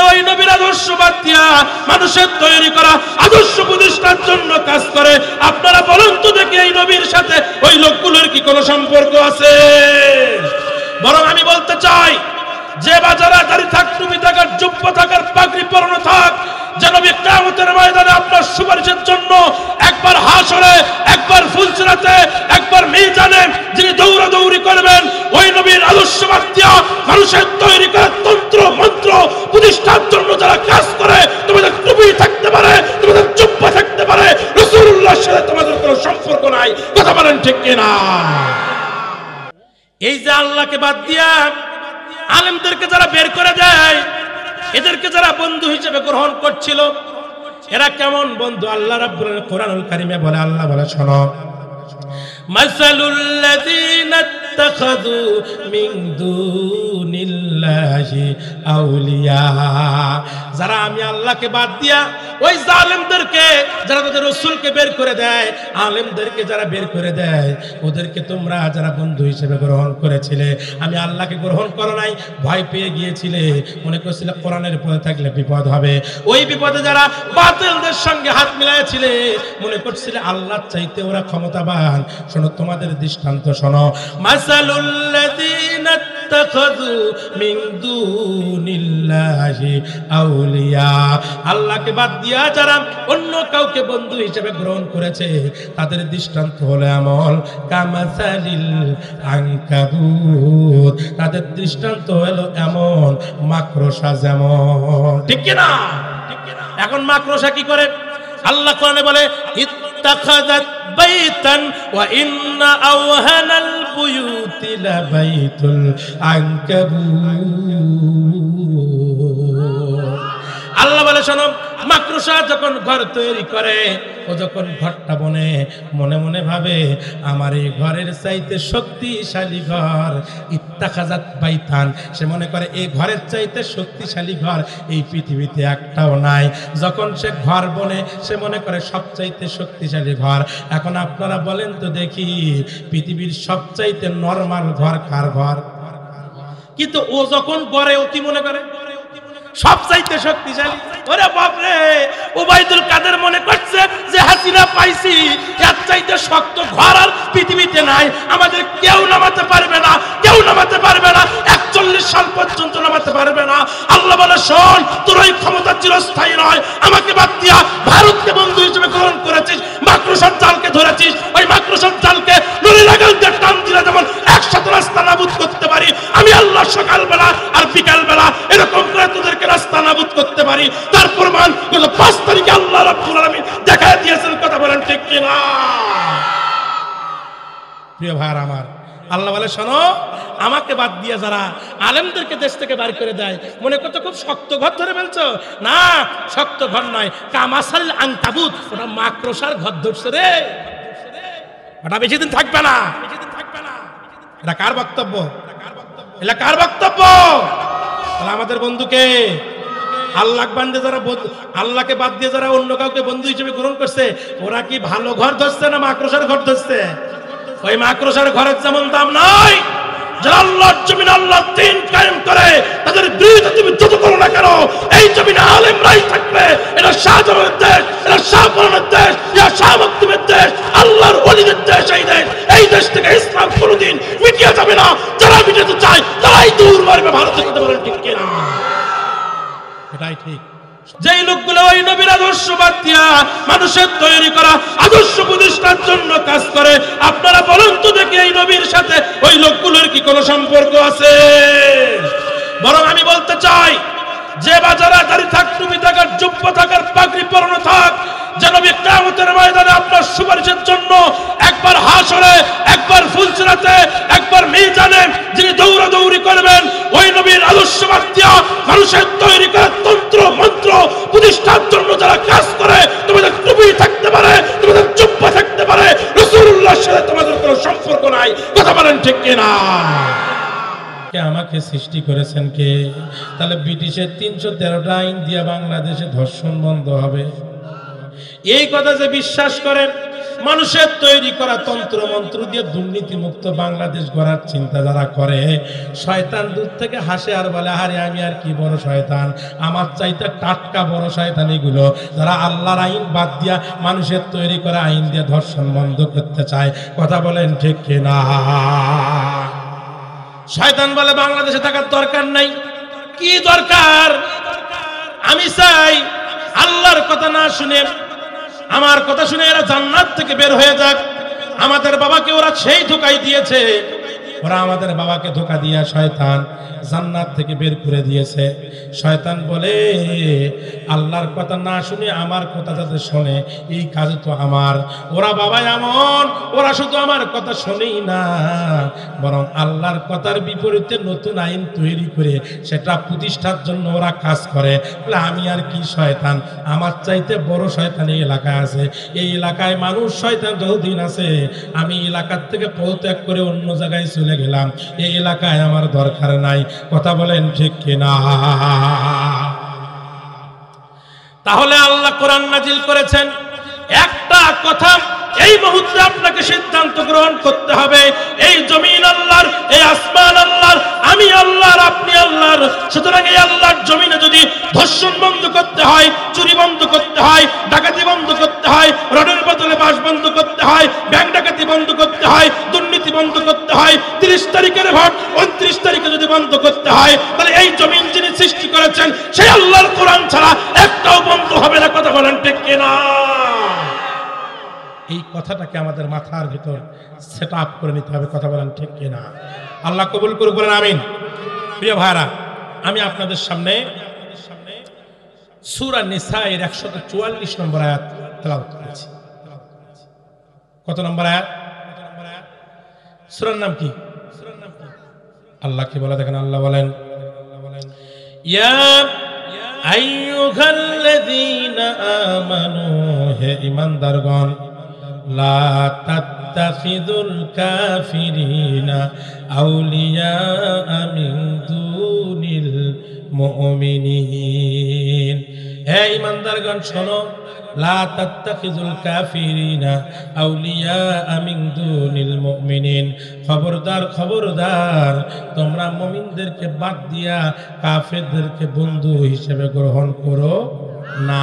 লোকগুলো ওই নবীর আদর্শ বাদ দিয়া মানুষের তৈরি করা আদর্শ প্রতিষ্ঠার জন্য কাজ করে, আপনারা বলুন তো দেখি এই নবীর সাথে ওই লোকগুলোর কি কোনো সম্পর্ক আছে? বরং আমি বলতে চাই, যে বাজারে দাড়ি থাক, টুপি থাকার, জুব্বা থাকার, পাগড়ি পরানো থাক, যে নবী কিয়ামতের ময়দানে আপনার সুপারিশের জন্য একবার হাসরে, একবার ফুলসিরাতে, একবার মিজানে যিনি দৌড়াদৌড়ি করবেন, ওই নবীর আদর্শ বাদ দিয়া মানুষের তৈরি করা তন্ত্র মন্ত্র প্রতিষ্ঠার জন্য যারা কাজ করে, তোমাদের টুপি থাকতে পারে, তোমাদের জুব্বা থাকতে পারে, রাসূলুল্লাহর সাথে তোমাদের কোনো সম্পর্ক নাই। কথা বলেন ঠিক কিনা? এই যে আল্লাহকে বাদ দিয়া আলেমদেরকে যারা বের করে দেয়, এদেরকে যারা বন্ধু হিসেবে গ্রহণ করছিল, এরা কেমন বন্ধু? আল্লাহ রাব্বুল আলামিন কোরআনুল কারীমে বলে, আল্লাহ বলে, শোনো, মাসালুল্লাযীনা ইত্তাখাযু মিন দুনিল্লাহি আউলিয়া, যারা আমি আল্লাহকে বাদ দিয়া ওই জালেমদেরকে, যারা তাদের রাসূলকে বের করে দেয়, আলেমদেরকে যারা বের করে দেয়, ওদেরকে তোমরা যারা বন্ধু হিসেবে গ্রহণ করেছিলে, আমি আল্লাহকে গ্রহণ করো নাই, ভয় পেয়ে গিয়েছিলে, মনে করছিলে কোরআনের পথে থাকলে বিপদ হবে, ওই বিপদে যারা বাতিলদের সঙ্গে হাত মিলাইছিলে, মনে করছিলে আল্লাহর চাইতে ওরা ক্ষমতাবান। শোনো, তোমাদের দৃষ্টান্ত শোনো, মাসালুল্লাযীনা ইত্তাখাযু মিন দুনিল্লাহি আউলিয়া, আল্লাহকে বাদ দিয়া যারা অন্য কাউকে বন্ধু হিসেবে গ্রহণ করেছে, তাদের দৃষ্টান্ত হলো এমন, কামাসালিল আনকাবুত, তাদের দৃষ্টান্ত হলো এমন মাকড়সা যেমন। ঠিক কি না? এখন মাকড়সা কি করে? আল্লাহ কোরআনে বলে, ইত্তাখাযাত বাইতান ওয়া ইন্না আওহানাল বুয়ুতি লাবাইতুল আনকাবুত। আল্লাহ বলে, শোনো, মাকড়সা যখন ঘর তৈরি করে, ও যখন ঘরটা বনে, মনে মনে ভাবে আমার এই ঘরের চাইতে শক্তিশালী ঘর, ইত্তাখাযাত বাইতান, সে মনে করে এই ঘরের চাইতে শক্তিশালী ঘর এই পৃথিবীতে একটাও নাই। যখন সে ঘর বনে, সে মনে করে সবচাইতে শক্তিশালী ঘর। এখন আপনারা বলেন তো দেখি, পৃথিবীর সবচাইতে নরমাল ঘর কার ঘর? কিন্তু ও যখন গড়ে, ও কি মনে করে সবচাইতে শক্তিশালী? ওরে বাপরে, ওবাইদুল কাদের মনে করছে যে হাসিনা পাইছি, এর চাইতে শক্ত ঘর আর পৃথিবীতে নাই, আমাদের কেউ নামাতে পারবে না, কেউ নামাতে পারবে না, 41 সাল পর্যন্ত নামাতে পারবে না। আল্লাহ বলে, শোন, তোর ওই ক্ষমতা চিরস্থায়ী নয়, আমাকে বাদ দিয়া ভারতকে বন্ধু হিসেবে গ্রহণ করেছিস, মাকড়সার জালকে ধরেছিস, ওই মাকড়সার জালকে নুরি লাগাল দিয়ে টান দিলে যেমন একসাথে রাস্তা নাবুদ করতে পারি, আমি আল্লাহ সকালবেলা আর বিকালবেলা এরকম করে তোদেরকে রাস্তা নাবুদ করতে পারি। তার প্রমাণ গত 5 তারিখে আল্লাহ রাব্বুল আলামিন দেখায় দিয়েছেন। কথা বলেন ঠিক কিনা? প্রিয় ভাইরা আমার, আল্লাহ বলে, শোনো, আমাকে বাদ দিয়ে যারা আলেমদেরকে দেশ থেকে বাড়ি করে দেয়, মনে করতে খুব শক্ত ঘর ধরে ফেলছো। না, শক্ত ঘর নয়, কামাসালিল আনকাবুত, ওটা মাকড়সার ঘর ধরছে রে, ওটা বেশি দিন থাকবে না। এটা কার বক্তব্য? এটা কার বক্তব্য? আমাদের বন্ধুকে আল্লাহকে বাদ দিয়ে যারা অন্য কাউকে বন্ধু হিসেবে গ্রহণ করছে, ওরা কি ভালো ঘর ধরছে না মাকড়সার ঘর ধরছে? ওই মাকড়সার ঘরের যেমন দাম নাই, যারা আল্লাহর জমিন, আল্লাহর দ্বীন কায়েম করে, তাদের বিরুদ্ধে তুমি যুদ্ধ করো না কেন, এই জমিনে আলেমরাই থাকবে। এটা শাহজালালের দেশ, এটা শাহপরানের দেশ, এটা শাহ মখদুমের দেশ, আল্লাহর ওলিদের দেশ। এই দেশ থেকে ইসলাম কোনোদিন মিটিয়ে যাবে না। যারা মিটাতে চায় তারাই দূর মারবে ভারত থেকে। বলেন ঠিক কিনা? এটাই ঠিক। যেই লোকগুলো ওই নবীর আদর্শ বাদ দিয়া মানুষের তৈরি করা আদর্শ প্রতিষ্ঠার জন্য কাজ করে, আপনারা বলুন তো দেখি এই নবীর সাথে ওই লোকগুলোর কি কোনো সম্পর্ক আছে? বরং আমি বলতে চাই, যে বাজারে দাড়ি থাক, টুপি থাকার, জুব্বা থাকার, পাগড়ি পরানো থাক, যে নবী কিয়ামতের ময়দানে আপনার সুপারিশের জন্য একবার হাসরে, একবার ফুলসিরাতে, একবার মিজানে যিনি দৌড়াদৌড়ি করবেন, ওই নবীর আদর্শ বাদ দিয়া মানুষের তৈরি করা তন্ত্র মন্ত্র প্রতিষ্ঠার জন্য যারা কাজ করে, তোমাদের টুপি থাকতে পারে, তোমাদের জুব্বা থাকতে পারে, রাসূলুল্লাহর সাথে তোমাদের কোনো সম্পর্ক নাই। কথা বলেন ঠিক কিনা? আমাকে সৃষ্টি করেছেন কে? তাহলে ব্রিটিশের 313টা আইন দিয়ে বাংলাদেশে ধর্ষণ বন্ধ হবে, এই কথা যে বিশ্বাস করেন, মানুষের তৈরি করা তন্ত্র মন্ত্র দিয়ে দুর্নীতি মুক্ত বাংলাদেশ গড়ার চিন্তা যারা করে, শয়তান দূর থেকে হাসে আর বলে আরে আমি আর কি বড় শয়তান, আমার চাইতে টাটকা বড় শয়তান এগুলো যারা আল্লাহর আইন বাদ দিয়া মানুষের তৈরি করা আইন দিয়ে ধর্ষণ বন্ধ করতে চায়। কথা বলেন ঠিক কিনা? শয়তান বলে বাংলাদেশে থাকার দরকার নাই। কি দরকার? আমি চাই আল্লাহর কথা না শুনে, আমার কথা শুনে এরা জান্নাত থেকে বের হয়ে যাক। আমাদের বাবাকে ওরা সেই ধোঁকাই দিয়েছে, ওরা আমাদের বাবাকে ধোঁকা দিয়া শয়তান জান্নাত থেকে বের করে দিয়েছে। শয়তান বলে আল্লাহর কথা না শুনে আমার কথা যাতে শোনে এই কাজ তো আমার। ওরা বাবা এমন, ওরা শুধু আমার কথা শোনেই না, বরং আল্লাহর কথার বিপরীতে নতুন আইন তৈরি করে সেটা প্রতিষ্ঠার জন্য ওরা কাজ করে। বলে আমি আর কি শয়তান, আমার চাইতে বড় শয়তান এই এলাকায় আছে। এই এলাকায় মানুষ শয়তান যতদিন আছে, আমি এলাকার থেকে পদত্যাগ করে অন্য জায়গায় চলে গেলাম, এই এলাকায় আমার দরকার নাই। কথা বলেন ঠিক কিনা? তাহলে আল্লাহ কোরআন নাজিল করেছেন, একটা কথা এই মুহূর্তে আপনাকে সিদ্ধান্ত গ্রহণ করতে হবে। এই জমিন আল্লাহর, এই আসমান আল্লাহর, আমি আল্লাহর, আপনি আল্লাহর। সুতরাং এই আল্লাহর জমিনে যদি ধর্ষণ বন্ধ করতে হয়, চুরি বন্ধ করতে হয়, ডাকাতি বন্ধ করতে হয়, রডের বদলে বাস বন্ধ করতে হয়, ব্যাংক ডাকাতি বন্ধ করতে হয়, দুর্নীতি বন্ধ করতে হয়, 30 তারিখের ভোট 29 তারিখে যদি বন্ধ করতে হয়, তাহলে এই জমিন যিনি সৃষ্টি করেছেন সেই আল্লাহর কোরআন ছাড়া একটাও বন্ধ হবে না। কথা বলেন ঠিক কিনা? এই কথাটাকে আমাদের মাথার ভিতর সেট আপ করে নিতে হবে। কথা বলেন ঠিক কিনা? আল্লাহ কবুল করুক, বলেন আমিন। প্রিয় ভাইরা, আমি আপনাদের সামনে সূরা নিসায়ের 144 নম্বর আয়াত তেলাওয়াত করেছি। কত নম্বর আয়াত? সূরার নাম কি? আল্লাহ কি বলে দেখেন, আল্লাহ বলেন ইয়া আইয়ুহাল্লাযীনা আমানু, হে ঈমানদারগণ, লা তাত্তাখিযুল কাফিরিনা আউলিয়া মিন দুনিল মুমিনিন। হে ঈমানদারগণ শোনো, লা তাত্তাখিযুল কাফিরিনা আউলিয়া মিন দুনিল মুমিনিন। খবরদার খবরদার, তোমরা মুমিনদেরকে বাদ দিয়া কাফেরদেরকে বন্ধু হিসেবে গ্রহণ করো না।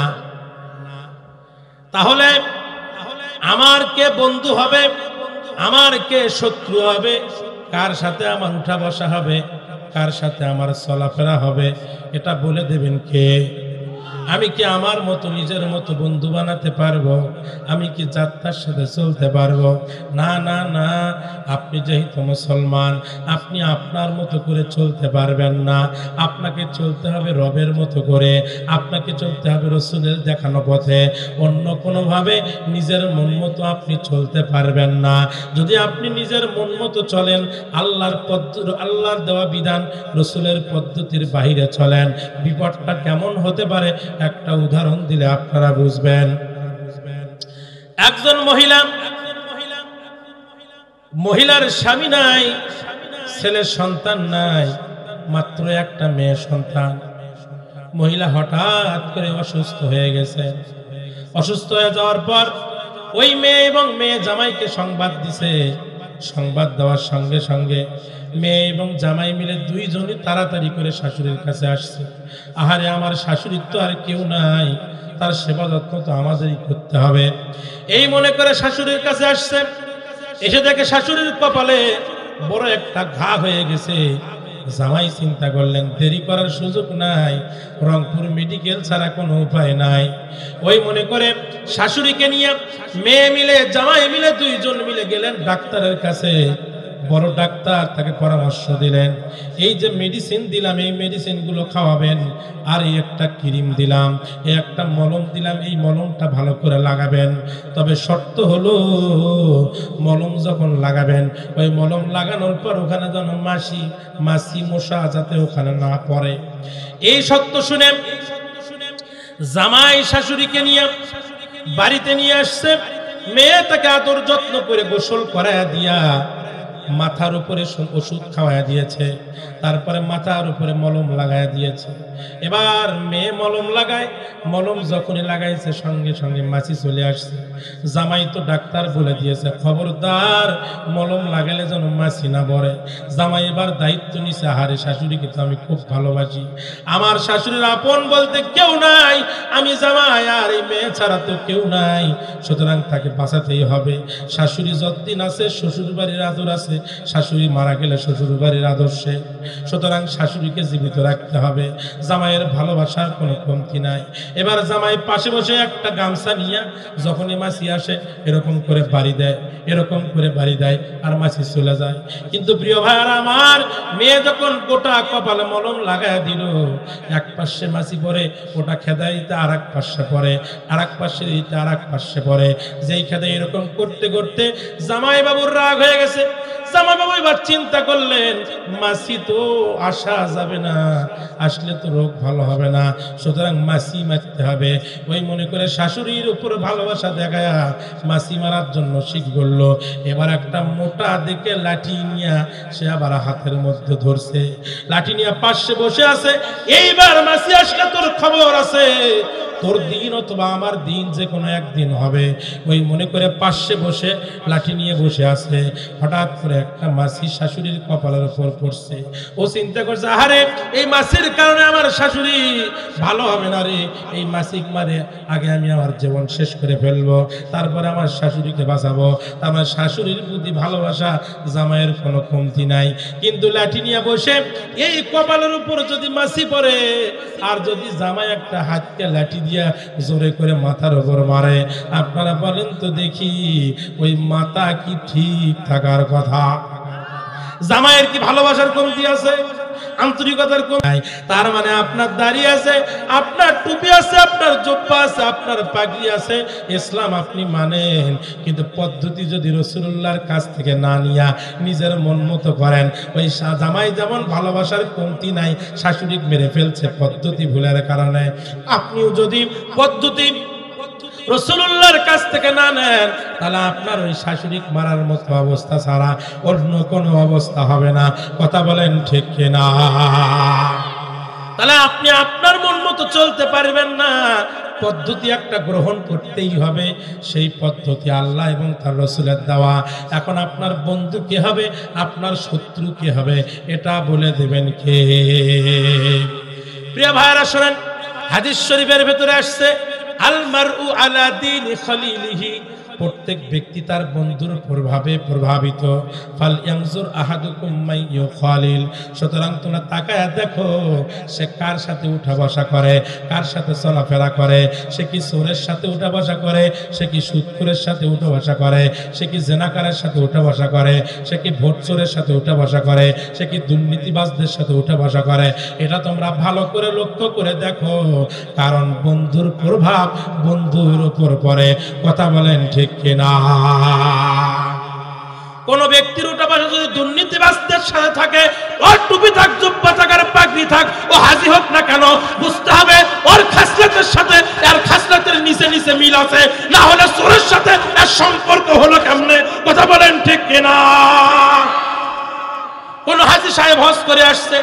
তাহলে আমার কে বন্ধু হবে, আমার কে শত্রু হবে, কার সাথে আমার উঠা বসা হবে, কার সাথে আমার চলাফেরা হবে, এটা বলে দেবেন কে? আমি কি আমার মতো নিজের মতো বন্ধু বানাতে পারবো? আমি কি যাত্রার সাথে চলতে পারবো? না না না, আপনি যেহেতু মুসলমান, আপনি আপনার মতো করে চলতে পারবেন না। আপনাকে চলতে হবে রবের মতো করে, আপনাকে চলতে হবে রাসূলের দেখানো পথে। অন্য কোনোভাবে নিজের মন মতো আপনি চলতে পারবেন না। যদি আপনি নিজের মন মতো চলেন, আল্লাহর দেওয়া বিধান রাসূলের পদ্ধতির বাইরে চলেন, বিপদটা কেমন হতে পারে একটা উদাহরণ দিলে আপনারা বুঝবেন। একজন মহিলার স্বামী নাই, ছেলের সন্তান নাই, মাত্র একটা মেয়ে সন্তান। মহিলা হঠাৎ করে অসুস্থ হয়ে গেছে। অসুস্থ হয়ে যাওয়ার পর ওই মেয়ে এবং মেয়ে জামাইকে সংবাদ দিছে। সংবাদ দেওয়ার সঙ্গে সঙ্গে মেয়ে এবং জামাই মিলে দুইজনই তাড়াতাড়ি করে শাশুড়ির কাছে আসছে। আহারে, আমার শাশুড়ির তো আর কেউ নাই, তার সেবা যত্ন তো আমাদেরই করতে হবে। এই মনে করে শাশুড়ির কাছে আসছে। এসে দেখে শাশুড়ির কপালে বড় একটা ঘা হয়ে গেছে। জামাই চিন্তা করলেন দেরি করার সুযোগ নাই, রংপুর মেডিকেল ছাড়া কোনো উপায় নাই। ওই মনে করে শাশুড়িকে নিয়ে মেয়ে মিলে জামাই মিলে দুইজন মিলে গেলেন ডাক্তারের কাছে। বড় ডাক্তার তাকে পরামর্শ দিলেন, এই যে মেডিসিন দিলাম এই মেডিসিনগুলো খাওয়াবেন, আর এই একটা ক্রিম দিলাম, এই একটা মলম দিলাম, এই মলমটা ভালো করে লাগাবেন। তবে শর্ত হলো মলম যখন লাগাবেন, ওই মলম লাগানোর পর ওখানে যেন মাছি মশা যাতে ওখানে না পড়ে। এই শর্ত শুনে জামাই শাশুড়িকে নিয়ে বাড়িতে নিয়ে আসছে। মেয়ে তাকে আদর যত্ন করে গোসল করায়া দিয়া মাথার উপরে ওষুধ খাওয়াইয়া দিয়েছে, তারপরে মাথার উপরে মলম লাগাইয়া দিয়েছে। এবার মেয়ে মলম লাগায়, মলম যখনই লাগাইছে সঙ্গে সঙ্গে মাছি চলে আসছে। জামাই তো ডাক্তার বলে দিয়েছে খবরদার মলম লাগালে যেন মাছি না পড়ে। জামাই এবার দায়িত্ব নিছে, আহারে শাশুড়িকে তো আমি খুব ভালোবাসি, আমার শাশুড়ির আপন বলতে কেউ নাই, আমি জামাই আর এই মেয়ে ছাড়া তো কেউ নাই, সুতরাং তাকে বাঁচাতেই হবে। শাশুড়ি যতদিন আছে শ্বশুর বাড়ির আদর আছে, শাশুড়ি মারা গেলে শ্বশুর বাড়ির আদর্শে, সুতরাং শাশুড়িকে জীবিত রাখতে হবে। জামাইয়ের ভালোবাসার কোনো কমতি নাই। এবার জামাই পাশে বসে একটা গামছা নিয়ে যখনই মাছি আসে এরকম করে বাড়ি দেয়, এরকম করে বাড়ি দেয়, আর মাছি চলে যায়। কিন্তু প্রিয় ভাইয়ারা আমার, মেয়ে যখন গোটা কপালে মলম লাগায় দিল, এক পাশে মাছি পড়ে, ওটা খেদাই দিতে আর এক পাশে পড়ে, আর এক পাশে দিতে আর এক পাশে পড়ে, যেই খেদে এরকম করতে করতে জামাই বাবুর রাগ হয়ে গেছে। জামাই বাবু এবার চিন্তা করলেন, মাছি তো আসা যাবে না, আসলে তো রোগ ভালো হবে না, সুতরাং মাছি মারতে হবে। ওই মনে করে শাশুড়ির উপর ভালোবাসা দেখায় মাছি মারার জন্য শিখ করল। এবার একটা মোটা দেখে লাঠি নিয়ে সে আবার হাতের মধ্যে ধরছে, লাঠি নিয়ে পাশে বসে আছে। এইবার মাছি আসলে তোর খবর আছে, তোর দিন অথবা আমার দিন যে কোনো একদিন হবে। ওই মনে করে পাশে বসে লাঠি নিয়ে বসে আছে। হঠাৎ করে একটা মাছি শাশুড়ির কপালের উপর পড়ছে। ও চিন্তা করছে, আরে এই মাছির কারণে আমার শাশুড়ি ভালো হবে না রে, এই মাছি মারে আগে আমি আমার জীবন শেষ করে ফেলবো, তারপরে আমার শাশুড়িকে বাঁচাবো। আমার শাশুড়ির প্রতি ভালোবাসা জামাইয়ের কোনো কমতি নাই। কিন্তু লাঠি নিয়ে বসে এই কপালের উপর যদি মাছি পড়ে, আর যদি জামাই একটা হাতকে লাঠি দিয়া জোরে করে মাথার উপর মারে, আপনারা বলেন তো দেখি ওই মাথা কি ঠিক থাকার কথা? জামাইয়ের কি ভালোবাসার কমতি আছে? আন্তরিকতার কমতি নাই? তার মানে আপনার দাড়ি আছে, আপনার টুপি আছে, আপনার জুব্বা আছে, আপনার পাগড়ি আছে, ইসলাম আপনি মানেন, কিন্তু পদ্ধতি যদি রাসূলুল্লাহর কাছ থেকে না নিয়া নিজের মন মতো করেন, ওই জামাই যেমন ভালোবাসার কমতি নাই, শাশুড়ি মেরে ফেলছে পদ্ধতি ভুলের কারণে। আপনিও যদি পদ্ধতি রাসূলুল্লাহর কাছ থেকে না নেন, তাহলে আপনার ওই শাশুড়ি মারার মতো অবস্থা ছাড়া অন্য কোনো অবস্থা হবে না। কথা বলেন ঠিক কিনা? তাহলে আপনি আপনার মন মতো চলতে পারবেন না, পদ্ধতি একটা গ্রহণ করতেই হবে। সেই পদ্ধতি আল্লাহ এবং তার রাসূলের দেওয়া। এখন আপনার বন্ধু কে হবে, আপনার শত্রু কে হবে, এটা বলে দেবেন কে? প্রিয় ভাইরা শুনেন, হাদিস শরীফের ভেতরে আসছে, আল মারউ আলা দীনি খলিলিহি, প্রত্যেক ব্যক্তি তার বন্ধুর প্রভাবে প্রভাবিত। ফাল ইয়ানজুর আহাদুকুম মাই ইউখালিল, সুতরাং তোমরা তাকায়া দেখো সে কার সাথে উঠা বসা করে, কার সাথে চলাফেরা করে। সে কি চোরের সাথে উঠা বসা করে, সে কি সুদখোরের সাথে উঠা বসা করে, সে কি জেনাকারের সাথে উঠা বসা করে, সে কি ভোট চোরের সাথে উঠা বসা করে, সে কি দুর্নীতিবাজদের সাথে উঠা বসা করে। এটা তোমরা ভালো করে লক্ষ্য করে দেখো, কারণ বন্ধুর প্রভাব বন্ধুর উপর পড়ে। কথা বলেন ঠিক কিনা? কোন ব্যক্তির উঠা বসা যদি দুর্নীতিবাজদের সাথে থাকে, ওর টুপি থাক, জুব্বা থাক, আর পাগড়ি থাক, ও হাজি হোক না কেন, বুঝতে হবে ওর খাসলতের সাথে আর খাসলতের নিচে নিচে মিল আছে, না হলে চোরের সাথে এর সম্পর্ক হলো কেমনে? কথা বলেন ঠিক কিনা? কোন হাজি সাহেব হজ করে আসছে,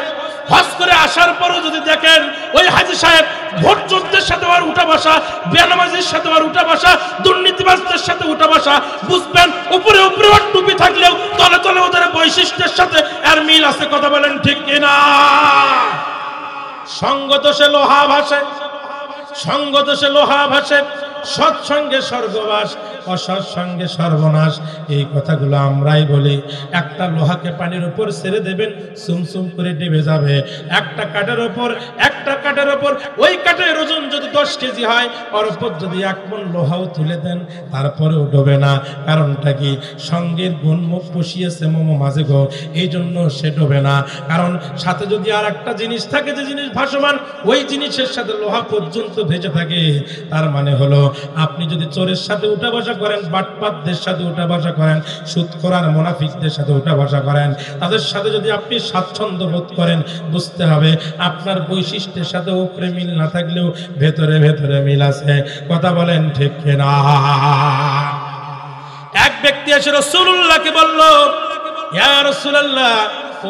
হজ করে আসার পরও যদি দেখেন ওই হাজি সাহেব ভোট চোরদের সাথে আর উঠা বসা, বেনামাজির সাথে আর উঠা বসা, দুর্নীতিবাজদের সাথে উঠা বসা, বুঝবেন উপরে উপরে ওর টুপি থাকলেও তলে তলে ওদের বৈশিষ্ট্যের সাথে আর মিল আছে। কথা বলেন ঠিক কিনা? সঙ্গদোষে লোহা ভাসে, সঙ্গদোষে লোহা ভাসে, সৎসঙ্গে স্বর্গবাস, অসৎসঙ্গে সর্বনাশ। এই কথাগুলো আমরাই বলি। একটা লোহাকে পানির উপর ছেড়ে দেবেন, সুমসুম করে ডেবে যাবে। একটা কাঠের উপর, একটা কাঠের উপর, ওই কাঠের ওজন যদি 10 কেজি হয়, ওর উপর যদি 1 মণ লোহাও তুলে দেন তারপরেও ডোবে না। কারণটা কি? সঙ্গের গুণমুখ বসিয়েছে মোমো মাঝে গো, এই জন্য সে ডোবে না। কারণ সাথে যদি আর একটা জিনিস থাকে, যে জিনিস ভাসমান, ওই জিনিসের সাথে লোহা পর্যন্ত ভেসে থাকে। তার মানে হলো আপনি যদি চোরের সাথে উঠা বসা করেন, বাটপাতদের সাথে উঠা বসা করেন, সুদখোর আর মুনাফিকদের সাথে উঠা বসা করেন, তাদের সাথে যদি আপনি স্বাচ্ছন্দ্য বোধ করেন, বুঝতে হবে আপনার বৈশিষ্ট্যের সাথে উপরে মিল না থাকলেও ভেতরে ভেতরে মিল আছে। কথা বলেন ঠিক কিনা? এক ব্যক্তি এসে রাসূলুল্লাহকে বলল, ইয়া রাসূলুল্লাহ,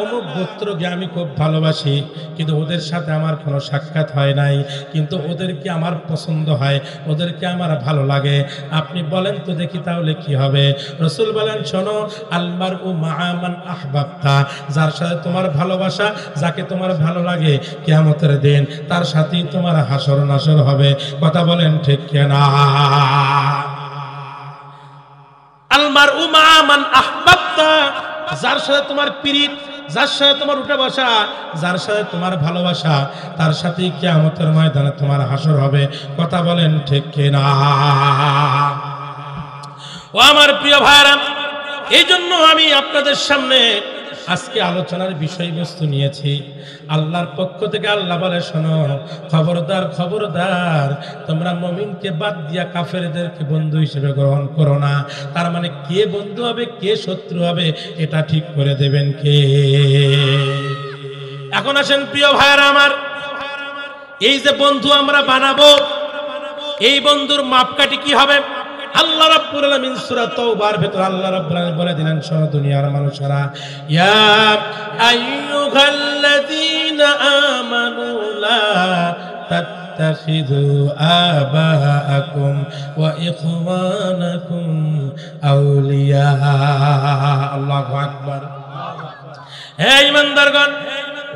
অমুক গোত্রকে আমি খুব ভালোবাসি, কিন্তু ওদের সাথে আমার কোনো সাক্ষাৎ হয় নাই, কিন্তু ওদেরকে আমার পছন্দ হয়, ওদেরকে আমার ভালো লাগে। আপনি বলেন তো দেখি তাহলে কি হবে? রাসূল বলেন, শোনো, আল মারউ মা'a মান আহবাবতা, যার সাথে তোমার ভালোবাসা, যাকে তোমার ভালো লাগে, কিয়ামতের দিন তার সাথেই তোমার হাসর নাসর হবে। কথা বলেন ঠিক কিনা? আল মারউ মা'a মান আহবাবতা, যার সাথে তোমার প্রীত, যার সাথে তোমার উঠে বসা, যার সাথে তোমার ভালোবাসা, তার সাথেই কিয়ামতের ময়দানে তোমার হাসর হবে। কথা বলেন ঠিক কিনা? ও আমার প্রিয় ভাইরা, এই জন্য আমি আপনাদের সামনে আজকে আলোচনার বিষয়বস্তু নিয়েছি। আল্লাহর পক্ষ থেকে আল্লাহ বলে, শোনো, খবরদার খবরদার, তোমরা মুমিনকে বাদ দিয়া কাফেরদেরকে বন্ধু হিসেবে গ্রহণ করো না। তার মানে কে বন্ধু হবে কে শত্রু হবে এটা ঠিক করে দেবেন কে? এখন আসেন প্রিয় ভাইরা আমার, এই যে বন্ধু আমরা বানাবো, এই বন্ধুর মাপকাঠি কি হবে? আল্লাহ রাব্বুল আলামিন সূরা তাওবার ভিতর আল্লাহ রাব্বুল আলামিন বলে দিলেন, শোনো দুনিয়ার মানুষেরা, ইয়া আইয়ুহাল্লাযীনা আমানু লা তাত্তাখিযু আবাআকুম ওয়া ইখওয়ানাকুম আউলিয়া। আল্লাহু আকবার। হে ঈমানদারগণ,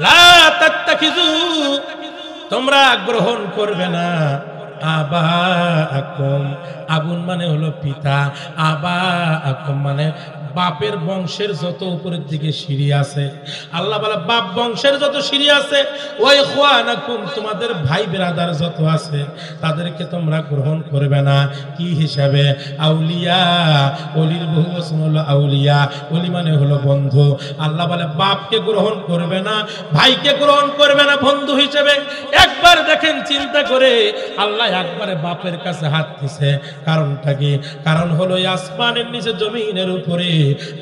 লা তাত্তাখিযু, তোমরা গ্রহণ করবে না, আবাআকুম, আবুন মানে হলো পিতা, আবাআকুম মানে বাপের বংশের যত উপরের দিকে সিঁড়ি আছে, আল্লাহ বলে বাপ বংশের যত সিঁড়ি আছে, ওই ইখওয়ানাকুম, তোমাদের ভাই বেরাদার যত আছে, তাদেরকে তোমরা গ্রহণ করবে না। কি হিসাবে? আউলিয়া, ওলির বহুবচন হলো আউলিয়া, ওলি মানে হলো বন্ধু। আল্লাহ বলে বাপকে গ্রহণ করবে না, ভাইকে গ্রহণ করবে না বন্ধু হিসেবে। একবার দেখেন চিন্তা করে, আল্লাহ একবারে বাপের কাছে হাত দিছে। কারণটা কি? কারণ হলো আসমানের নিচে জমিনের উপরে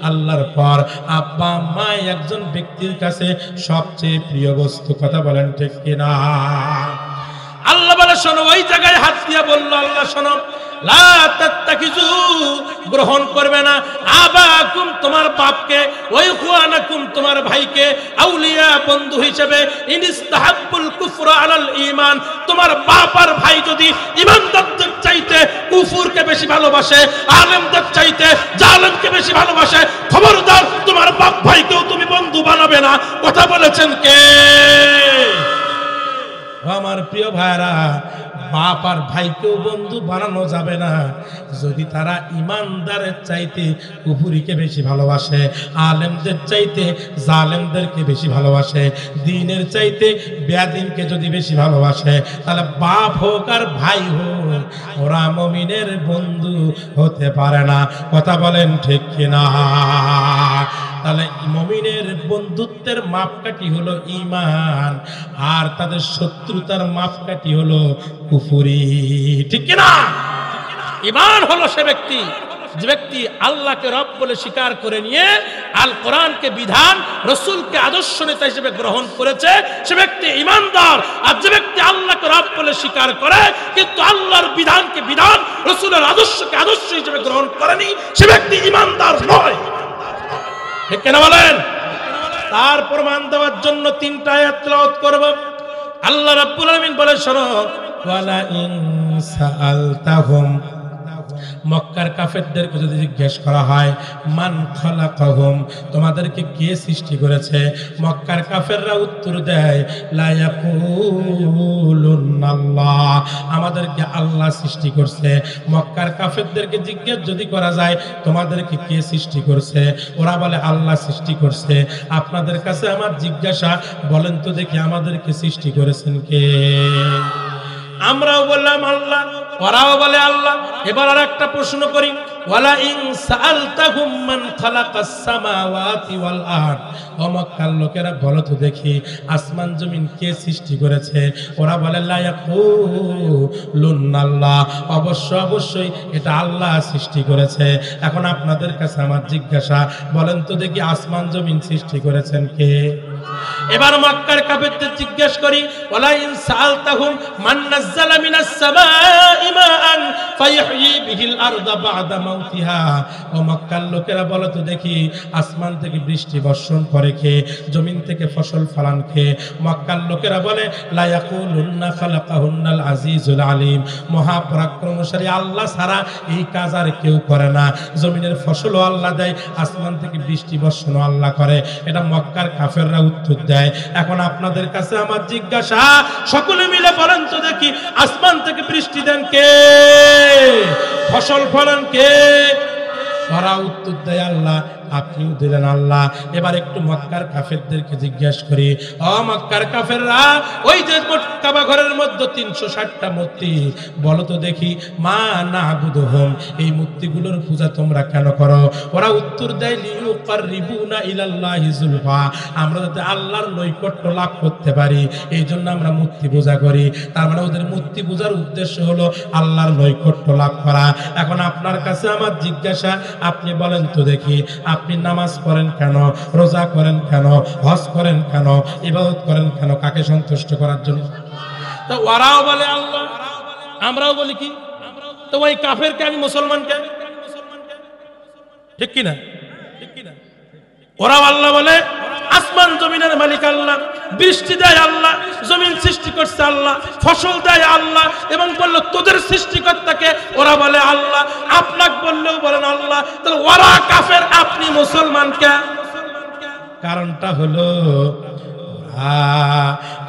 আল্লাহর পর আব্বা মা একজন ব্যক্তির কাছে সবচেয়ে প্রিয় বস্তু। কথা বলেন ঠিক কিনা? আল্লাহ বলে, শোনো, ওই জায়গায় হাত দিয়া বলল আল্লাহ, শোনো, লা তাত্তাখিযু, গ্রহণ করবে না, আবাকুম, তোমার বাপকে, ওয়া ইখওয়ানাকুম, তোমার ভাইকে, আউলিয়া, বন্ধু হিসেবে, ইনিস্তাহাব্বুল কুফরা আলাল ঈমান, তোমার বাপ আর ভাই যদি ঈমানদারদের চাইতে কুফরকে বেশি ভালোবাসে, আলেমদের চাইতে জালেমকে বেশি ভালোবাসে, খবরদার তোমার বাপ ভাইকেও তুমি বন্ধু বানাবে না। কথা বলেছেন কে? আমার প্রিয় ভাইরা, বাপ আর ভাইকেও বন্ধু বানানো যাবে না যদি তারা ইমানদারের চাইতে কুফরিকে বেশি ভালোবাসে, আলেমদের চাইতে জালেমদেরকে বেশি ভালোবাসে, দ্বীনের চাইতে বেয়াদীনকে যদি বেশি ভালোবাসে, তাহলে বাপ হোক আর ভাই হোক, ওরা মুমিনের বন্ধু হতে পারে না। কথা বলেন ঠিক কিনা? তাহলে মুমিনের বন্ধুত্বের মাপকাঠি হলো ঈমান, আর তাদের শত্রুতার মাপকাঠি হলো কুফরি। ঠিক কিনা? ঈমান হলো সে ব্যক্তি যে ব্যক্তি আল্লাহকে রব বলে স্বীকার করে নিয়ে আল কোরআনকে বিধান, রাসূলকে আদর্শ নেতা হিসেবে গ্রহণ করেছে, সে ব্যক্তি ঈমানদার। আর যে ব্যক্তি আল্লাহকে রব বলে স্বীকার করে কিন্তু আল্লাহর বিধানকে বিধান, রাসূলের আদর্শকে আদর্শ হিসেবে গ্রহণ করেনি, সে ব্যক্তি ঈমানদার নয়। ঠিক কিনা বলেন? তার প্রমাণ দেওয়ার জন্য 3টা আয়াত তেলাওয়াত করব। আল্লাহ রাব্বুল আলামিন বলে, শোনো, ওয়ালা ইন সাআলতাহুম, মক্কার কাফেরদেরকে যদি জিজ্ঞেস করা হয়, মান খালাকাহুম, তোমাদেরকে কে সৃষ্টি করেছে, মক্কার কাফেররা উত্তর দেয়, লা ইয়াকুলুনাল্লাহ, আমাদেরকে আল্লাহ সৃষ্টি করছে। মক্কার কাফেরদেরকে জিজ্ঞেস যদি করা যায়, তোমাদেরকে কে সৃষ্টি করছে, ওরা বলে আল্লাহ সৃষ্টি করছে। আপনাদের কাছে আমার জিজ্ঞাসা, বলেন তো দেখি আমাদেরকে সৃষ্টি করেছেন কে? আমরাও বললাম আল্লাহ, ওরাও বলে আল্লাহ। এবার আর একটা প্রশ্ন করি, ওয়ালা ইন সাআলতাহুম মান খালাকাস সামাওয়াতি ওয়াল আরদ, ও মক্কার লোকেরা বলো তো দেখি আসমান জমিন কে সৃষ্টি করেছে? ওরা বলে লা ইয়াকুলুনাল্লাহ, অবশ্যই এটা আল্লাহ সৃষ্টি করেছে। এখন আপনাদের কাছে আমার জিজ্ঞাসা, বলেন তো দেখি আসমান জমিন সৃষ্টি করেছেন কে? এবার মক্কার কাফেরদের জিজ্ঞেস করি, ওয়ালা ইন সাআলতাহুম মান নাযালা মিনাস সামাই মাআন ফায়ুহয়ি বিহিল আরদা বা'দা মাউতিহা। ও মক্কার লোকেরা বলো তো দেখি, আসমান থেকে বৃষ্টি বর্ষণ করে কে, জমিন থেকে ফসল ফলান কে? মক্কার লোকেরা বলে, লা ইয়াকুলুন্না খালাকাহুন্নাল আজিজুল আলিম, মহাপরাক্রমশালী আল্লাহ ছাড়া এই কাজ আর কেউ করে না। জমিনের ফসলও আল্লাহ দেয়, আসমান থেকে বৃষ্টি বর্ষণও আল্লাহ করে। এটা মক্কার কাফেররা উত্তর দেয়। এখন আপনাদের কাছে আমার জিজ্ঞাসা, সকলে মিলে বলেন তো দেখি, আসমান থেকে বৃষ্টি দেন কে, ফসল ফলান কে? ওরা উত্তর দেয় আল্লাহ, আপনিও দিলেন আল্লাহ। এবার একটু মক্কার কাফেরদেরকে জিজ্ঞাসা করি, ও মক্কার কাফেররা, ওই যে কাবা ঘরের মধ্যে 360টা মূর্তি, বলো তো দেখি, মা না'বুদুহুম, এই মূর্তিগুলোর পূজা তোমরা কেন করো? ওরা উত্তর দেয়, লিয়ুকাররিবুনা ইলাল্লাহি যুলফা, আমরা যাতে আল্লাহর নৈকট্য লাভ করতে পারি, এই জন্য আমরা মূর্তি পূজা করি। তার মানে ওদের মূর্তি পূজার উদ্দেশ্য হলো আল্লাহর নৈকট্য লাভ করা। এখন আপনার কাছে আমার জিজ্ঞাসা, আপনি বলেন তো দেখি, আপনি নামাজ পড়েন কেন, রোজা করেন কেন, হজ করেন কেন, ইবাদত করেন কেন? কাকে সন্তুষ্ট করার জন্য? তো ওরাও বলে আল্লাহ, আমরাও বলি কি? তো ওই কাফেরকে আমি মুসলমানকে, ঠিক কিনা? ওরাও আল্লাহ বলে, আসমান জমিনের মালিক আল্লাহ, বৃষ্টি দেয় আল্লাহ, জমিন সৃষ্টি করছে আল্লাহ, ফসল দেয় আল্লাহ, এবং বললো তোদের সৃষ্টিকর্তাকে, ওরা বলে আল্লাহ। আপনাকে বললেও বলেন আল্লাহ, তাহলে ওরা কাফের, আপনি মুসলমানকে? কারণটা হলো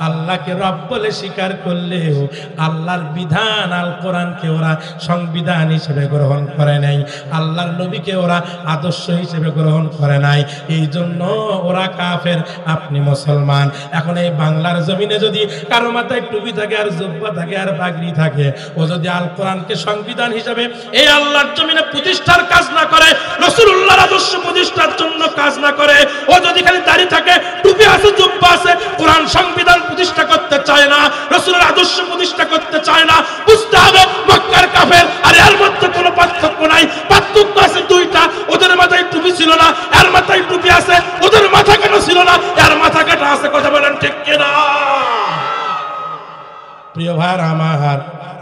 আল্লাহকে রব বলে স্বীকার করলেও আল্লাহর বিধান আল কোরআনকে ওরা সংবিধান হিসেবে গ্রহণ করে নাই, আল্লাহর নবীকে ওরা আদর্শ হিসেবে গ্রহণ করে নাই, এই জন্য ওরা কাফের, আপনি মুসলমান। এখন এই বাংলার জমিনে যদি কারো মাথায় টুপি থাকে আর জুব্বা থাকে আর পাগড়ি থাকে, ও যদি আল কোরআনকে সংবিধান হিসেবে এই আল্লাহর জমিনে প্রতিষ্ঠার কাজ না করে, রাসূলুল্লাহর আদর্শ প্রতিষ্ঠার জন্য কাজ না করে, ও যদি খালি দাড়ি থাকে, টুপি আছে, জুব্বা আছে, কোরআন সংবিধান প্রতিষ্ঠা করতে চায় না, রাসূলের আদর্শ প্রতিষ্ঠা করতে চায় না, বুঝতে হবে মক্কার কাফের আর এর মধ্যে কোনো পার্থক্য নাই। পার্থক্য আছে দুইটা, ওদের মাথায় টুপি ছিল না, এর মাথায় টুপি আছে, ওদের মাথা কাটা ছিল না, এর মাথা কাটা আছে। কথা বলেন ঠিক কিনা? প্রিয় ভাইরা আমার,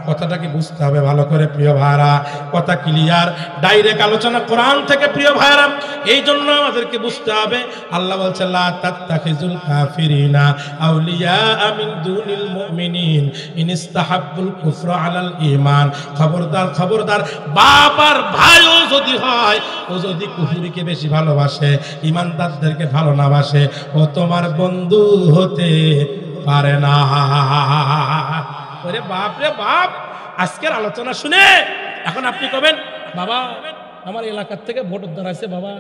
কথাটা কি বুঝতে হবে ভালো করে প্রিয় ভাইরা, কথা ক্লিয়ার, ডাইরেক্ট আলোচনা কোরআন থেকে প্রিয় ভাইরা। এই জন্য আমাদেরকে বুঝতে হবে, আল্লাহ বলছে লা তাত্তাখিজুল কাফিরিনা আউলিয়া মিন দুনিল মুমিনিন ইন ইসতাহাব্বুল কুফরা আলাল ঈমান। খবরদার খবরদার, বাপ আর ভাইও যদি হয়, ও যদি কুফরিকে বেশি ভালোবাসে, ঈমানদারদেরকে ভালো না বাসে, ও তোমার বন্ধু হতে পারে না। ওরে বাপ রে বাপ, আজকের আলোচনা শুনে এখন আপনি কবেন, বাবা আমার এলাকার থেকে ভোট দাঁড়াইছে, বাবা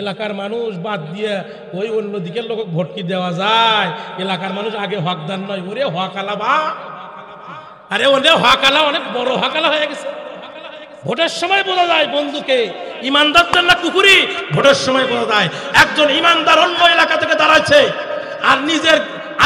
এলাকার মানুষ বাদ দিয়ে ওই অন্য দিকের লোক ভোট কি দেওয়া যায়? এলাকার মানুষ আগে হকদার নয়। ওরে হকালা বা, আরে ওরে হকালা অনেক বড় হকালা হয়ে গেছে। ভোটের সময় বোঝা যায় বন্ধুকে ইমানদারদের না কুকুরি, ভোটের সময় বোঝা যায়। একজন ইমানদার অন্য এলাকা থেকে দাঁড়াচ্ছে, আর নিজের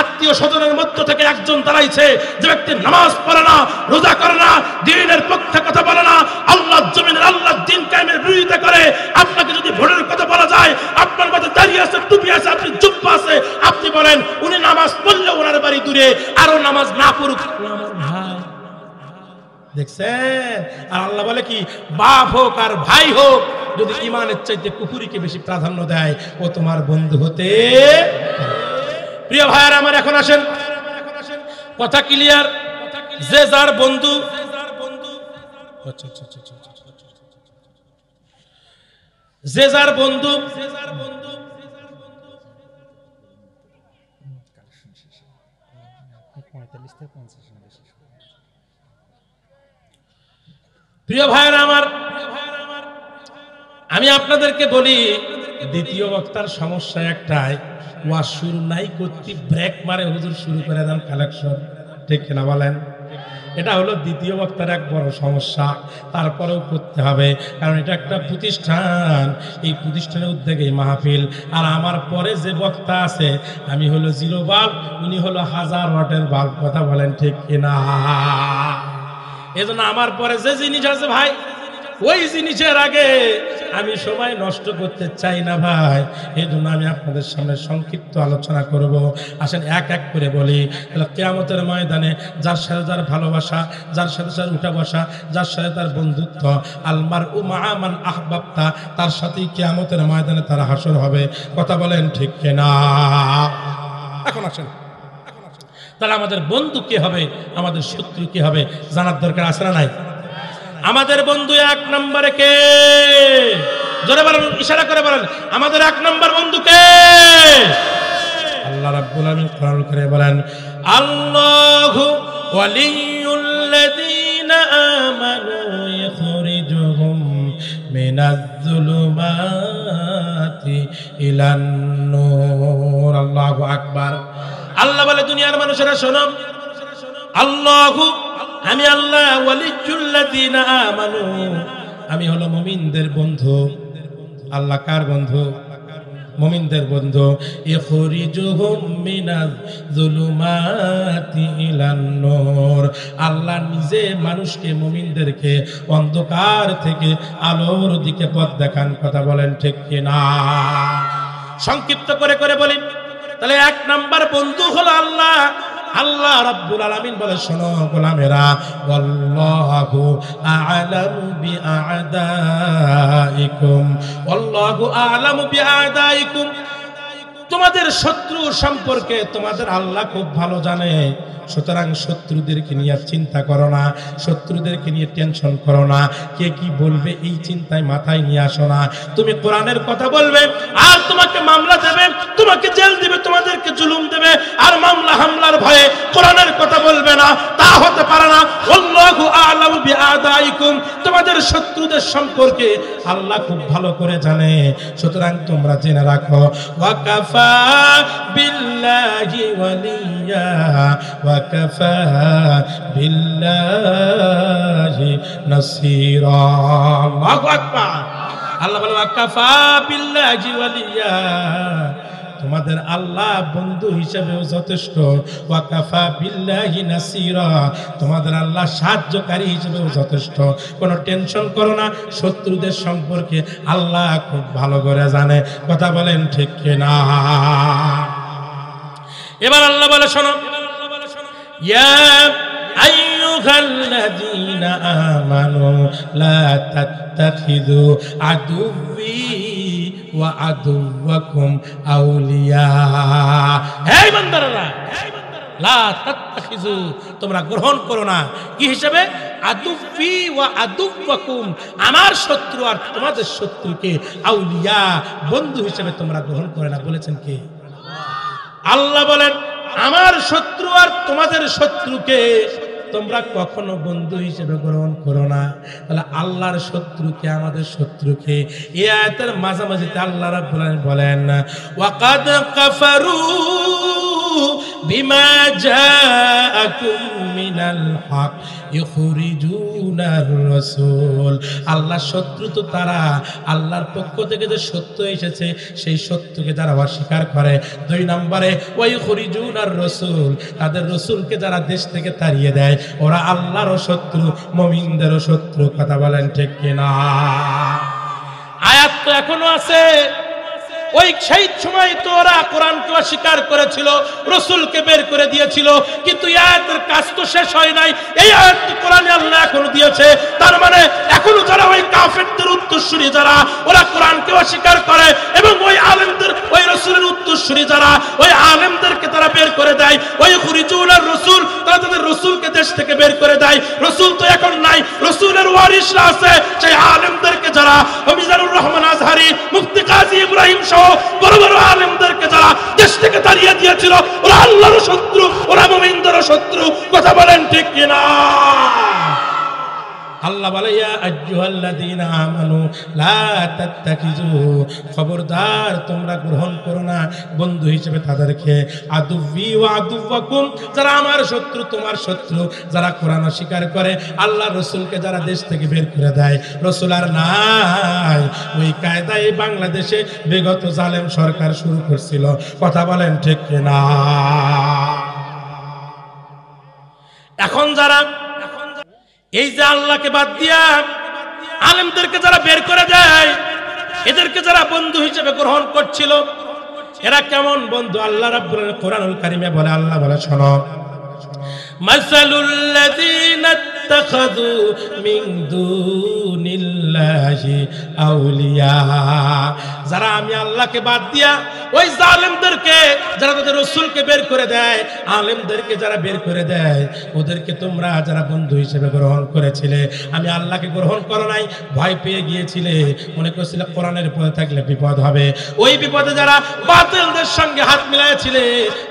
আত্মীয় স্বজনের মধ্য থেকে একজন দাঁড়াইছে, যে ব্যক্তি নামাজ পড়ে না, রোজা করে না, দ্বীনের পক্ষে কথা বলে না, আল্লাহর জমিনের আল্লাহর দ্বীন কায়েমের বিরোধিতা করে, আপনাকে যদি ভোটের কথা বলা যায়, আপনার মাথায় দাড়ি আছে, টুপি আছে, আপনি জুব্বা আছে, আপনি বলেন উনি নামাজ পড়লে ওনার বাড়ি দূরে, আরো নামাজ না পড়ুক আমার ভাই। দেখছেন? আর আল্লাহ বলে কি, বাপ হোক আর ভাই হোক, যদি ইমানের চাইতে কুফরিকে বেশি প্রাধান্য দেয়, ও তোমার বন্ধু হতে। প্রিয় ভাইয়ারা আমার, এখন আসেন, কথা ক্লিয়ার, যে যার বন্ধু, যে যার বন্ধু, প্রিয় ভাইয়ারা আমার, আমি আপনাদেরকে বলি, দ্বিতীয় বক্তার সমস্যা একটাই, ওয়াজ শুরু নাই করতে ব্রেক মারে হুজুর শুরু করে দেন কালেকশন, ঠিক কিনা বলেন? এটা হলো দ্বিতীয় বক্তার এক বড় সমস্যা। তারপরেও করতে হবে, কারণ এটা একটা প্রতিষ্ঠান, এই প্রতিষ্ঠানের উদ্যোগে মাহফিল। আর আমার পরে যে বক্তা আছে, আমি হলো 0 বাল্ব, উনি হলো 1000 ওয়াটের বাল্ব। কথা বলেন ঠিক কিনা? এজন্য আমার পরে যে জিনিস আছে ভাই, ওই জিনিসের আগে আমি সময় নষ্ট করতে চাই না ভাই, এই জন্য আমি আপনাদের সামনে সংক্ষিপ্ত আলোচনা করব। আসেন এক এক করে বলি। কিয়ামতের ময়দানে যার সাথে যার ভালোবাসা, যার সাথে যার উঠা বসা, যার সাথে তার বন্ধুত্ব, আলমার উমা মান আহবাবতা, তার সাথেই কিয়ামতের ময়দানে তার হাসর হবে। কথা বলেন ঠিক কিনা? এখন আসেন, তাহলে আমাদের বন্ধু কে হবে, আমাদের শত্রু কে হবে জানার দরকার আছে না নাই? আমাদের বন্ধু এক নম্বরে কে? জোরে বলেন, ইশারা করে বলেন, আমাদের এক নম্বর বন্ধু কে? আল্লাহ রাব্বুল আলামিন কোরআন করে বলেন, আল্লাহু ওয়ালিয়ুল্লাযীনা আমানু ইখরিজুহুম মিনাজ-যুলুমাতি ইলান-নূর। আল্লাহু আকবার। আল্লাহ বলে, দুনিয়ার মানুষেরা শোনো, আল্লাহু, আমি আল্লাহ, ওয়ালিয়ুল্লাযীনা আমানু, আমি হলো মুমিনদের বন্ধু। আল্লাহ কার বন্ধু? মুমিনদের বন্ধু। ইখরিজুহুম মিনাজ-যুলুমাতি ইলান-নূর, আল্লাহ নিজে মানুষকে, মুমিনদেরকে অন্ধকার থেকে আলোর দিকে পথ দেখান। কথা বলেন ঠিক কিনা? সংক্ষিপ্ত করে করে বলি, তাহলে এক নাম্বার বন্ধু হলো আল্লাহ। আল্লাহ রাব্বুল আলামিন বলে, শোনো গোলামেরা, ওয়াল্লাহু আ'লামু বিআদাইকুম, ওয়াল্লাহু আ'লামু বিআদাইকুম, তোমাদের শত্রু সম্পর্কে তোমাদের আল্লাহ খুব ভালো জানে। সুতরাং শত্রুদেরকে নিয়ে চিন্তা করো না, শত্রুদেরকে নিয়ে টেনশন করো না, কে কি বলবে এই চিন্তায় মাথায় নিয়ে আসো না। তুমি কোরআনের কথা বলবে আর তোমাকে মামলা দেবে, তোমাকে জেল দিবে, তোমাদেরকে জুলুম দেবে, আর মামলা হামলার ভয়ে কোরআনের কথা বলবে না, তা হতে পারে না। আল্লাহু আ'লামু বিআদাইকুম, তোমাদের শত্রুদের সম্পর্কে আল্লাহ খুব ভালো করে জানে। সুতরাং তোমরা জেনে রাখো, ওয়াকাফা বিল্লাহি ওয়ালিয়া, ওয়াকাফা বিল্লাহি নাসীরা। আল্লাহু আকবার। আল্লাহ বলে, ওয়াকাফা বিল্লাহি ওয়ালিয়া, তোমাদের আল্লাহ বন্ধু হিসেবেও যথেষ্ট। ওয়াকাফা বিল্লাহি নাসীরা, তোমাদের আল্লাহ সাহায্যকারী হিসেবেও যথেষ্ট। কোনো টেনশন করো না, শত্রুদের সম্পর্কে আল্লাহ খুব ভালো করে জানে। কথা বলেন ঠিক কিনা? এবার আল্লাহ বলে, শোনো, ইয়া আইয়ুহাল্লাযীনা আমানু লা তাত্তাখিযু আদুওয়ি ওয়া আদুওয়াকুম আউলিয়া। হে ইমানদাররা, লা তাত্তাখিযু, তোমরা গ্রহণ করো না কি হিসেবে? আদুওয়ি ওয়া আদুওয়াকুম, আমার শত্রু আর তোমাদের শত্রুকে আউলিয়া, বন্ধু হিসেবে তোমরা গ্রহণ করে না। বলেছেন কে? আল্লাহ বলেন, আমার শত্রু আর তোমাদের শত্রুকে তোমরা কখনো বন্ধু হিসেবে গ্রহণ করো না। তাহলে আল্লাহর শত্রুকে, আমাদের শত্রুকে, এই আয়াতের মাঝামাঝিতে আল্লাহ রাব্বুল আলামিন বলেন, ওয়াকাদ কাফারু বিমা জাআকুম মিনাল হক ইখরিজুনার রাসূল। আল্লাহর শত্রু তো তারা, আল্লাহর পক্ষ থেকে যে সত্য এসেছে সেই সত্যকে যারা অস্বীকার করে। দুই নম্বরে, ওয়া ইখরিজুনার রাসূল, তাদের রাসূলকে যারা দেশ থেকে তাড়িয়ে দেয়, ওরা আল্লাহরও শত্রু, মুমিনদেরও শত্রু। কথা বলেন ঠিক কিনা? আয়াত তো এখনো আছে। ওই সেই সময় তো ওরা কোরআনকে অস্বীকার করেছিল, রাসূলকে বের করে দিয়েছিল, কিন্তু এই আয়াতের কাজ তো শেষ হয় নাই। এই আয়াত তো কোরআনে আল্লাহ এখনো দিয়েছে। তার মানে এখনো যারা ওই কাফেরদের উত্তরসূরি, যারা ওরা কোরআনকে অস্বীকার করে এবং ওই আলেমদের, ওই রাসূলের উত্তরসূরি যারা, ওই আলেমদেরকে তারা বের করে দেয়, ওই খুরিজুনার রাসূল, তারা তাদের রাসূলকে দেশ থেকে বের করে দেয়। রাসূল তো এখন নাই, রাসূলের ওয়ারিসরা আছে। সেই আলেমদেরকে যারা, মিজানুর রহমান আজহারি, মুফতি কাজী ইব্রাহিম সহ বড় বড় আলেমদেরকে যারা দেশ থেকে তাড়িয়ে দিয়েছিল, ওরা আল্লাহর শত্রু, ওরা মুমিনদের শত্রু। কথা বলেন ঠিক কিনা? আল্লাহ বলে, ইয়া আইয়ুহাল্লাযীনা আমানু লা তাত্তাখিযু, খবরদার তোমরা গ্রহণ করো না বন্ধু হিসেবে তাদেরকে, আদুওয়ি ওয়া আদুওয়াকুম, যারা আমার শত্রু তোমার শত্রু, যারা কোরআন অস্বীকার করে, আল্লাহ রাসূলকে যারা দেশ থেকে বের করে দেয়। রাসূল আর নাই, ওই কায়দায় বাংলাদেশে বিগত জালেম সরকার শুরু করছিল। কথা বলেন ঠিক কিনা? এখন যারা এই যে আল্লাহকে বাদ দিয়া আলেমদেরকে যারা বের করে দেয়, এদেরকে যারা বন্ধু হিসেবে গ্রহণ করছিল এরা কেমন বন্ধু? আল্লাহ রাব্বুল আলামিন কোরআনুল কারীমে বলে, আল্লাহ বলে শোনো, মাসালুল লাযীনা ইত্তাখাযু মিন দুনিল্লাহি আউলিয়া, যারা আমি আল্লাহকে বাদ দিয়া ওই জালেমদেরকে, যারা তাদের রাসূলকে বের করে দেয়, আলেমদেরকে যারা বের করে দেয়, ওদেরকে তোমরা যারা বন্ধু হিসেবে গ্রহণ করেছিলে, আমি আল্লাহকে গ্রহণ করো নাই, ভয় পেয়ে গিয়েছিলে, মনে করছিলে কোরআনের পথে থাকলে বিপদ হবে, ওই বিপদে যারা বাতিলদের সঙ্গে হাত মিলাইছিলে,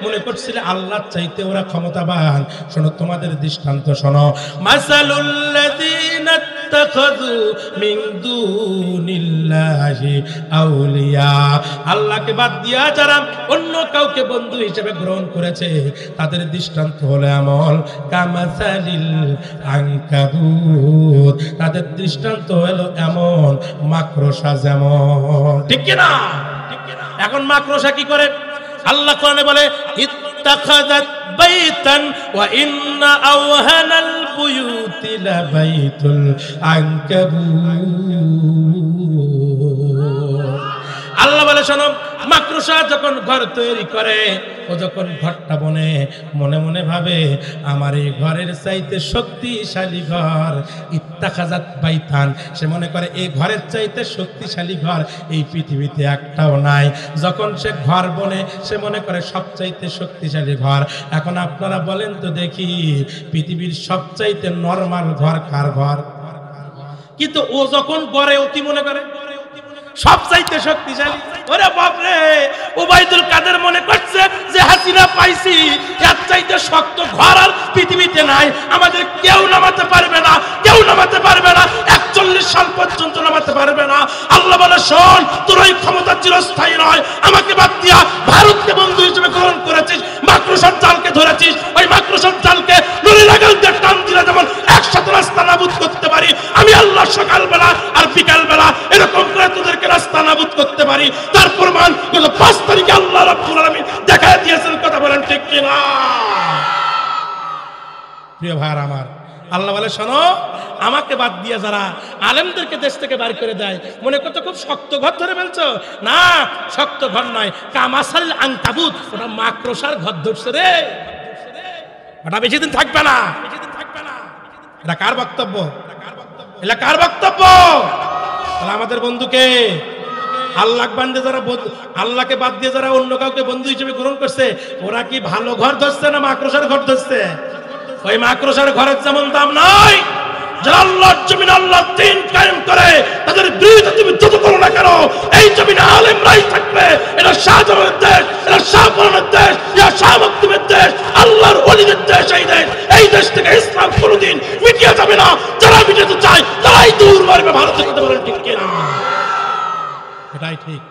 মনে করছিলে আল্লাহর চাইতে ওরা ক্ষমতাবান। শোনো তোমাদের দৃষ্টান্ত শোনো, মাসালুল লাযীনা ইত্তাখাযু মিন দুনিল্লাহি আউলিয়া, আল্লাহকে বাদ দিয়া যারা অন্য কাউকে বন্ধু হিসেবে গ্রহণ করেছে তাদের দৃষ্টান্ত হলো এমন, কামাসালিল আনকাবুত, তাদের দৃষ্টান্ত হলো এমন মাকড়সা যেমন। ঠিক কি না? এখন মাকড়সা কি করে? আল্লাহ কোরআনে বলে, ইত্তাখাযাত বাইতান ওয়া ইন্না আওহানাল বুয়ুতি লাবাইতুল আনকাবুত। আল্লাহ বলে শোনো, মাকড়সা যখন ঘর তৈরি করে, ও যখন ঘরটা বনে, মনে মনে ভাবে আমার এই ঘরের চাইতে শক্তিশালী ঘর, ইত্তাখাযাত বাইতান, সে মনে করে এই ঘরের চাইতে শক্তিশালী ঘর এই পৃথিবীতে একটাও নাই। যখন সে ঘর বনে, সে মনে করে সবচাইতে শক্তিশালী ঘর। এখন আপনারা বলেন তো দেখি, পৃথিবীর সবচাইতে নরমাল ঘর কার ঘর? কিন্তু ও যখন গড়ে, অতি মনে করে সবচাইতে শক্তিশালী। ওরে বাপ রে, ওবাইদুল কাদের মনে করছে যে হাসিনা পাইছি, এর চাইতে শক্ত ঘর আর পৃথিবীতে নাই, আমাদের কেউ নামাতে পারবে না, কেউ নামাতে পারবে না, 41 সাল পর্যন্ত নামাতে পারবে না। আল্লাহ বলে শোন, তোর ওই ক্ষমতা চিরস্থায়ী নয়, আমাকে বাদ দিয়া ভারতকে বন্ধু হিসেবে গ্রহণ করেছিস, মাকড়সার জালকে ধরেছিস, ওই মাকড়সার জালকে নুরি লাগাল দিয়ে টান দিলে যেমন একসাথে রাস্তা নাবুদ করতে পারি, আমি আল্লাহ সকালবেলা আর বিকালবেলা এরকম করে তোদেরকে রাস্তা নাবুদ করতে পারি। তার প্রমাণ গত 5 তারিখে আল্লাহ রাব্বুল আলামিন দেখায় দিয়েছেন। কথা বলেন ঠিক কি না? প্রিয় ভাইরা আমার, আল্লাহ বলে শোনো, আমাকে বাদ দিয়ে যারা আলেমদেরকে দেশ থেকে বাড়ি করে দেয়, মনে করতে খুব শক্ত ঘর ধরে ফেলছো। না, শক্ত ঘর নয়, কামাসাল আনকাবুত, ওটা মাকড়সার ঘর ধরছে রে, ওটা বেশি দিন থাকবে না। এটা কার বক্তব্য? এটা কার বক্তব্য? আমাদের বন্ধুকে আল্লাহকে বাদ দিয়ে যারা অন্য কাউকে বন্ধু হিসেবে গ্রহণ করছে, ওরা কি ভালো ঘর ধরছে না মাকড়সার ঘর ধরছে? ওই মাকড়সার ঘরের যেমন দাম নাই, যারা আল্লাহর জমিন আল্লাহর দ্বীন কায়েম করে, তাদের বিরুদ্ধে তুমি যত করো না কেন, এই জমিনে আলেমরাই থাকবে। এটা শাহজালালের দেশ, এটা শাহপরানের দেশ, এটা শাহ মখদুমের দেশ, আল্লাহর ওলিদের দেশ। এই দেশ থেকে ইসলাম কোনোদিন মিটিয়ে যাবে না। যারা মিটাতে চায় তারাই দূর মারবে ভারত থেকে। ঠিক কিনা? এটাই ঠিক।